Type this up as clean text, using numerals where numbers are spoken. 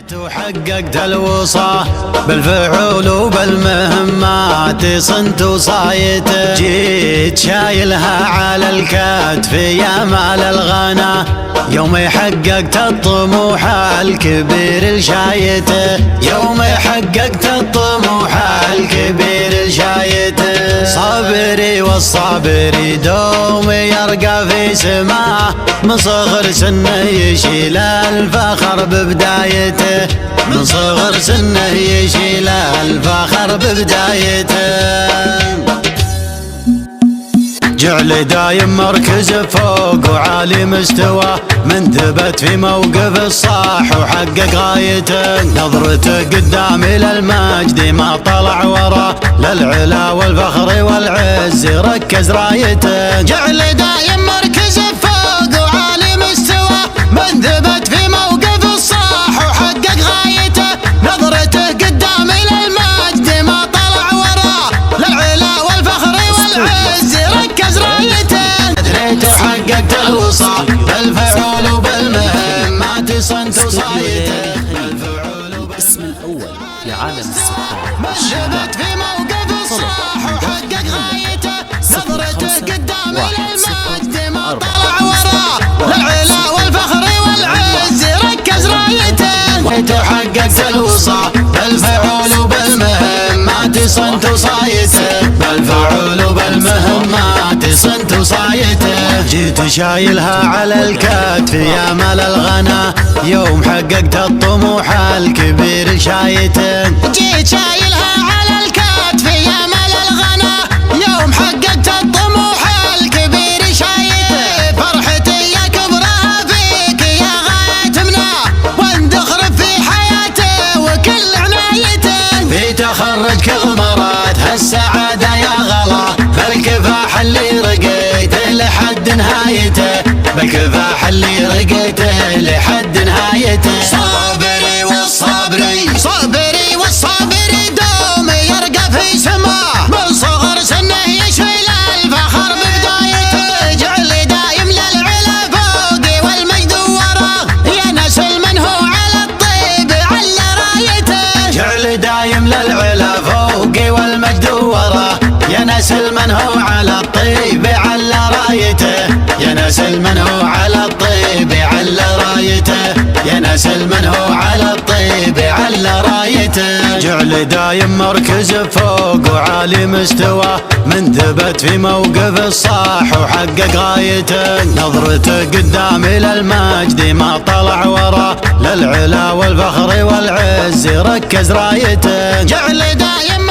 جيت وحققت الوصى بالفعول وبالمهمات صنت وصايته، جيت شايلها على الكتف يا مال الغنا، يوم حققت الطموح الكبير لشايته، يوم حققت الطموح الكبير لشايته. صابري والصابري دوم يرقى في سماه، من صغر سنه يشيل الفخر ببدايته، من صغر سنه يشيل الفخر ببدايته. جعل دايم مركز فوق وعالي مستوى، من ثبت في موقف الصح وحقق غايته، نظرته قدام للمجد ما طلع ورا، للعلا والفخر والعز ركز رايته. جعل دايم مركز فوق وعالي مستوى، من ثبت في موقف الصح وحقق غايته، نظرته قدام للمجد ما طلع ورا، للعلا والفخر والعز ركز رايته. دريت وحققت الوصى بالفعول وبالمهمات صنت وصايته، الاسم الأول في عالم السكر من ثبت في موقف الصح وحقق غايته، نظرته قدام للمجد ما طلع ورا، للعلا والفخر والعز ركز رايته. دريت وحققت الوصى بالفعول وبالمهمات صنت وصايته، بالفعول وبالمهمات صنت وصايته. جيت شايلها على الكتف يا مال الغنا، يوم حققت الطموح الكبير شايته، جيت شايلها على الكتف يا مال الغنا، يوم حققت الطموح الكبير شايته. فرحتي يا كبرها فيك يا غاية منا، واندخر في حياته وكل عنايته، في تخرجك غمرات هالسعادة يا غلا، بالكفاح اللي رقيته لحد نهايته، بالكفاح اللي رقيته لحد نهايته. صابري والصابري صابري والصابري دوم يرقى في سماه، من صغر سنه يشيل الفخر ببدايته، جعل دايم للعلا فوقي والمجد وراه، ينسل من هو على الطيب على رايته، جعل دايم للعلا فوقي والمجد وراه، ينسل من هو على الطيب على رايته، ينسل من هو على الطيب على رايته، ينسل من هو على الطيب على رايته. جعل دايم مركز فوق وعالي مستوى، من ثبت في موقف الصح وحقق غايته، نظرته قدام للمجد ما طلع ورا، للعلا والفخر والعز ركز رايته. جعل دايم